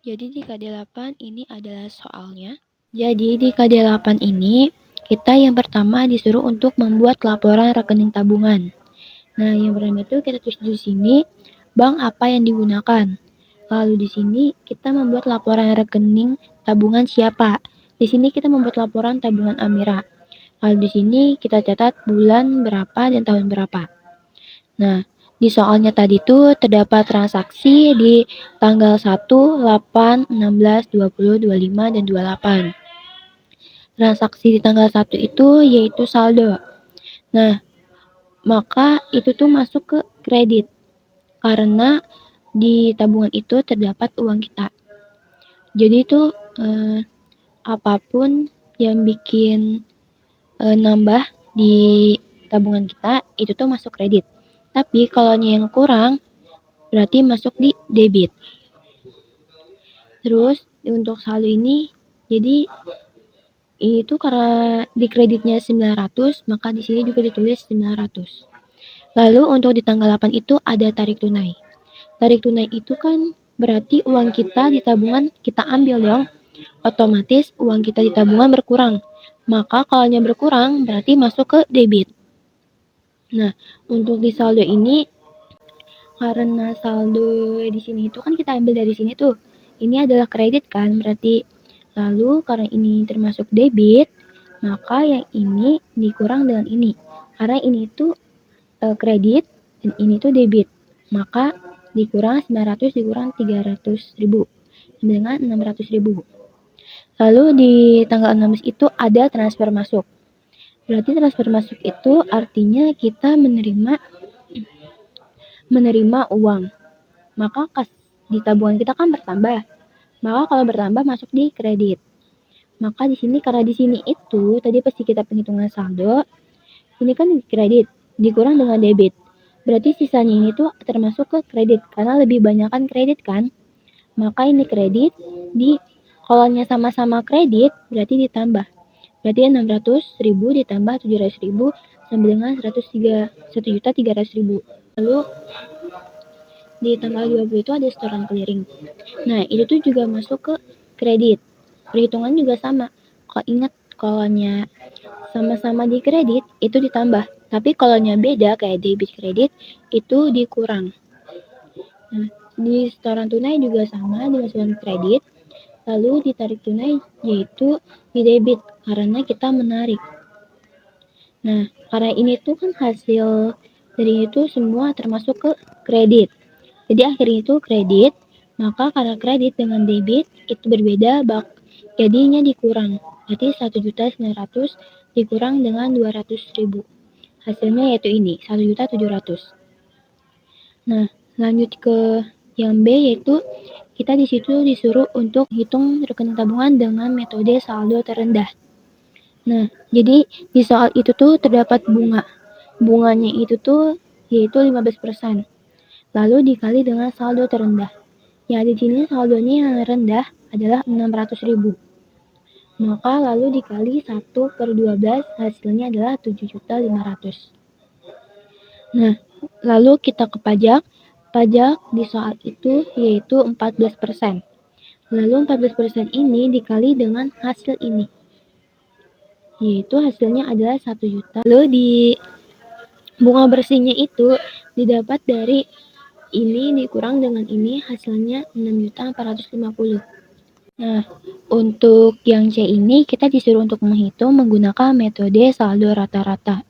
Jadi di K8 ini adalah soalnya. Jadi di K8 ini kita yang pertama disuruh untuk membuat laporan rekening tabungan. Nah, yang pertama itu kita tulis di sini bank apa yang digunakan. Lalu di sini kita membuat laporan rekening tabungan siapa. Di sini kita membuat laporan tabungan Amira. Lalu di sini kita catat bulan berapa dan tahun berapa. Nah, di soalnya tadi tuh terdapat transaksi di tanggal 1, 8, 16, 20, 25, dan 28. Transaksi di tanggal 1 itu yaitu saldo. Nah, maka itu tuh masuk ke kredit karena di tabungan itu terdapat uang kita. Jadi itu apapun yang bikin nambah di tabungan kita itu tuh masuk kredit. Tapi kalau yang kurang berarti masuk di debit. Terus untuk saldo ini jadi itu karena di kreditnya 900, maka di sini juga ditulis 900. Lalu untuk di tanggal 8 itu ada tarik tunai. Tarik tunai itu kan berarti uang kita di tabungan kita ambil dong. Otomatis uang kita di tabungan berkurang. Maka kalau berkurang berarti masuk ke debit. Nah, untuk di saldo ini karena saldo di sini itu kan kita ambil dari sini tuh. Ini adalah kredit kan, berarti lalu karena ini termasuk debit, maka yang ini dikurang dengan ini. Karena ini tuh kredit dan ini tuh debit. Maka dikurang 900 dikurang 300.000 dengan 600.000. Lalu di tanggal 16 itu ada transfer masuk. Berarti transfer masuk itu artinya kita menerima uang. Maka kas di tabungan kita kan bertambah. Maka kalau bertambah masuk di kredit. Maka di sini karena di sini itu tadi pasti kita penghitungan saldo, ini kan kredit dikurang dengan debit. Berarti sisanya ini tuh termasuk ke kredit karena lebih banyak kan kredit kan. Maka ini kredit di kolonnya sama-sama kredit berarti ditambah. Berarti 600.000 ditambah 700.000 sama dengan 1.300.000. Lalu di tanggal 20 itu ada setoran clearing. Nah, itu tuh juga masuk ke kredit. Perhitungan juga sama. Kalau ingat kolonnya sama-sama di kredit itu ditambah. Tapi kolonnya beda kayak debit kredit itu dikurang. Nah, di setoran tunai juga sama dimasukkan kredit. Lalu ditarik tunai yaitu di debit karena kita menarik. Nah, karena ini tuh kan hasil dari itu semua termasuk ke kredit. Jadi akhirnya itu kredit, maka karena kredit dengan debit itu berbeda, jadinya dikurang. Berarti 1.900.000 dikurang dengan 200.000. Hasilnya yaitu ini, 1.700.000. Nah, lanjut ke yang B yaitu kita di situ disuruh untuk hitung rekening tabungan dengan metode saldo terendah. Nah, jadi di soal itu tuh terdapat bunga. Bunganya itu tuh yaitu 15%. Lalu dikali dengan saldo terendah. Ya, di sini saldonya yang rendah adalah 600.000. Maka lalu dikali 1/12 hasilnya adalah 7.500.000. Nah, lalu kita ke pajak. Pajak di soal itu yaitu 14%. Lalu 14% ini dikali dengan hasil ini. Yaitu hasilnya adalah 1 juta. Lalu di bunga bersihnya itu didapat dari ini dikurang dengan ini hasilnya 6.450.000. Nah, untuk yang C ini kita disuruh untuk menghitung menggunakan metode saldo rata-rata.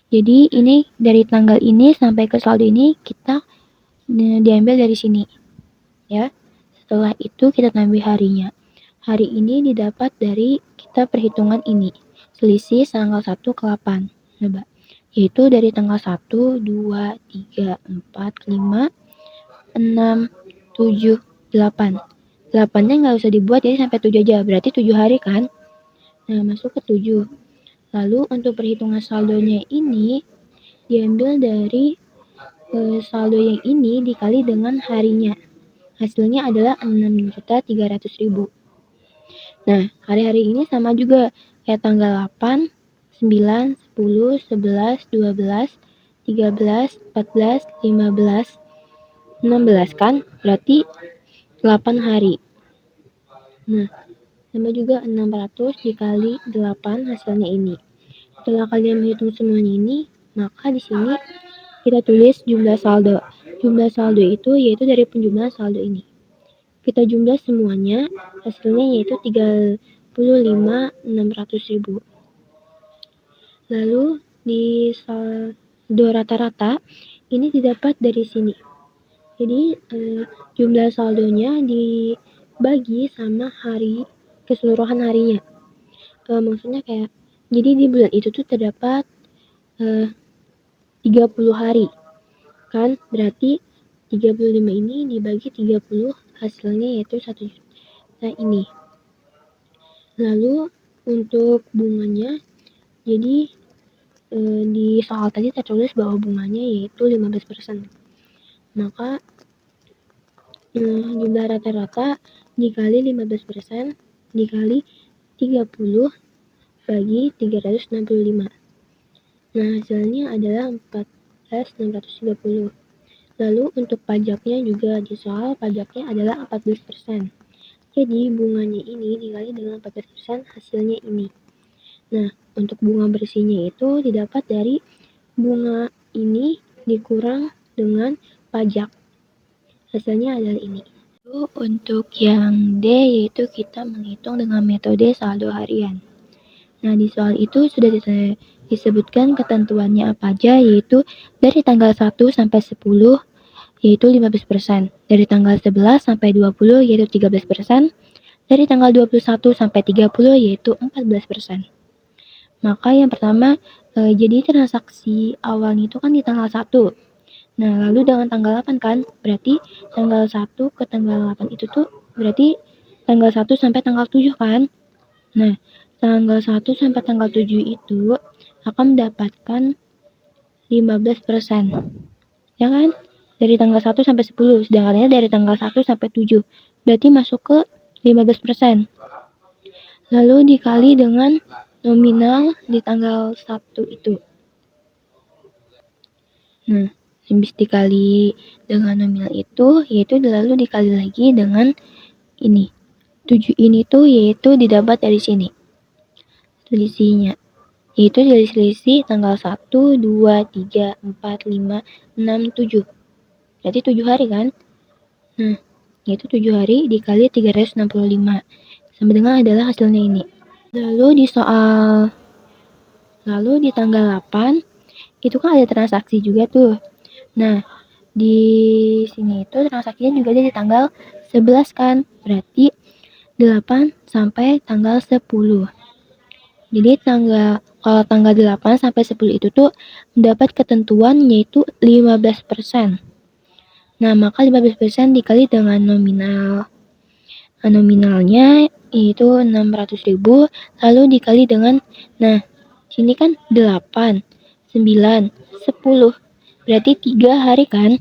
Jadi ini dari tanggal ini sampai ke saldo ini kita diambil dari sini. Ya. Setelah itu kita tambah harinya. Hari ini didapat dari kita perhitungan ini. Selisih tanggal 1 ke 8. Coba. Yaitu dari tanggal 1, 2, 3, 4, 5, 6, 7, 8. 8-nya nggak usah dibuat jadi sampai 7 aja. Berarti 7 hari kan? Nah, masuk ke 7. Lalu untuk perhitungan saldonya ini diambil dari saldo yang ini dikali dengan harinya. Hasilnya adalah 6.300.000. Nah, hari-hari ini sama juga kayak tanggal 8, 9, 10, 11, 12, 13, 14, 15, 16 kan? Berarti 8 hari. Nah, sama juga 600 dikali 8 hasilnya ini. Setelah kalian menghitung semuanya ini, maka di sini kita tulis jumlah saldo. Jumlah saldo itu yaitu dari penjumlahan saldo ini. Kita jumlah semuanya, hasilnya yaitu 35.600.000. Lalu di saldo rata-rata ini didapat dari sini. Jadi jumlah saldonya dibagi sama hari keseluruhan harinya. Maksudnya kayak jadi di bulan itu tuh terdapat 30 hari. Kan berarti 35 ini dibagi 30 hasilnya yaitu 1 juta ini. Lalu untuk bunganya, jadi di soal tadi tertulis bahwa bunganya yaitu 15%. Maka jumlah rata-rata dikali 15% dikali 30 bagi 365. Nah, hasilnya adalah 14.630. Lalu untuk pajaknya juga di soal pajaknya adalah 14%. Jadi bunganya ini dikali dengan 14% hasilnya ini. Nah, untuk bunga bersihnya itu didapat dari bunga ini dikurang dengan pajak. Hasilnya adalah ini. Lalu untuk yang D yaitu kita menghitung dengan metode saldo harian. Nah, di soal itu sudah disebutkan ketentuannya apa aja, yaitu dari tanggal 1 sampai 10 yaitu 15%, dari tanggal 11 sampai 20 yaitu 13%, dari tanggal 21 sampai 30 yaitu 14%. Maka yang pertama, jadi transaksi awalnya itu kan di tanggal 1. Nah, lalu dengan tanggal 8 kan, berarti tanggal 1 ke tanggal 8 itu tuh berarti tanggal 1 sampai tanggal 7 kan. Nah, tanggal 1 sampai tanggal 7 itu akan mendapatkan 15%. Ya kan? Dari tanggal 1 sampai 10, sedangkan dari tanggal 1 sampai 7. Berarti masuk ke 15%. Lalu dikali dengan nominal di tanggal 1 itu. Nah, habis dikali dengan nominal itu, yaitu lalu dikali lagi dengan ini. 7 ini tuh yaitu didapat dari sini. Selisihnya. Yaitu dari selisih tanggal 1, 2, 3, 4, 5, 6, 7. Berarti 7 hari kan? Nah, yaitu 7 hari dikali 365. Sama dengan adalah hasilnya ini. Lalu di tanggal 8 itu kan ada transaksi juga tuh. Nah, di sini itu transaksinya juga ada di tanggal 11 kan. Berarti 8 sampai tanggal 10. Jadi kalau tanggal 8 sampai 10 itu tuh mendapat ketentuan yaitu 15%. Nah, maka 15% dikali dengan nominal. Nominalnya itu 600.000, lalu dikali dengan, nah, sini kan 8, 9, 10. Berarti 3 hari kan?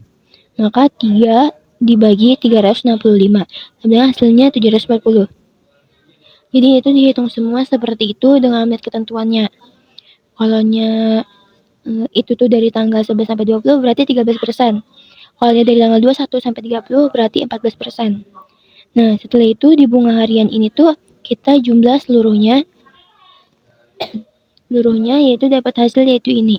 Maka 3 dibagi 365. Sebenarnya hasilnya 740. Jadi itu dihitung semua seperti itu dengan melihat ketentuannya. Kalau itu tuh dari tanggal 11 sampai 20 berarti 13%. Kalau dari tanggal 21 sampai 30 berarti 14%. Nah, setelah itu di bunga harian ini tuh kita jumlah seluruhnya yaitu dapat hasil yaitu ini.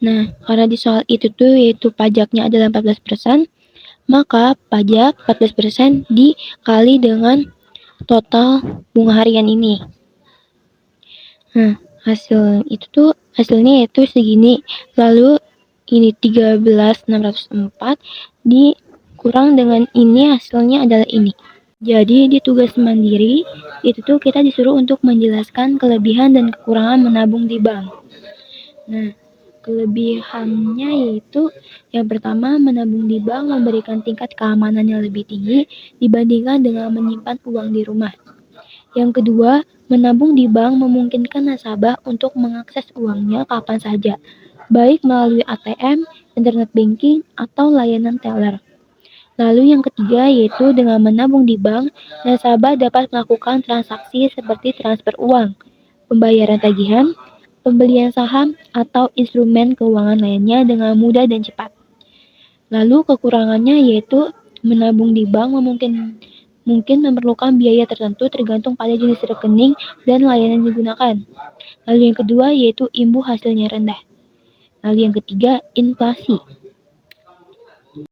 Nah, karena di soal itu tuh yaitu pajaknya adalah 14%, maka pajak 14% dikali dengan total bunga harian ini. Nah, hasilnya yaitu segini. Lalu ini 13.604 dikurang dengan ini hasilnya adalah ini. Jadi di tugas mandiri itu tuh kita disuruh untuk menjelaskan kelebihan dan kekurangan menabung di bank. Nah, kelebihannya yaitu yang pertama, menabung di bank memberikan tingkat keamanan yang lebih tinggi dibandingkan dengan menyimpan uang di rumah. Yang kedua, menabung di bank memungkinkan nasabah untuk mengakses uangnya kapan saja, baik melalui ATM, internet banking, atau layanan teller. Lalu yang ketiga yaitu dengan menabung di bank, nasabah dapat melakukan transaksi seperti transfer uang, pembayaran tagihan, pembelian saham, atau instrumen keuangan lainnya dengan mudah dan cepat. Lalu kekurangannya yaitu menabung di bank mungkin memerlukan biaya tertentu tergantung pada jenis rekening dan layanan yang digunakan. Lalu yang kedua yaitu imbul hasilnya rendah. Lalu yang ketiga, inflasi.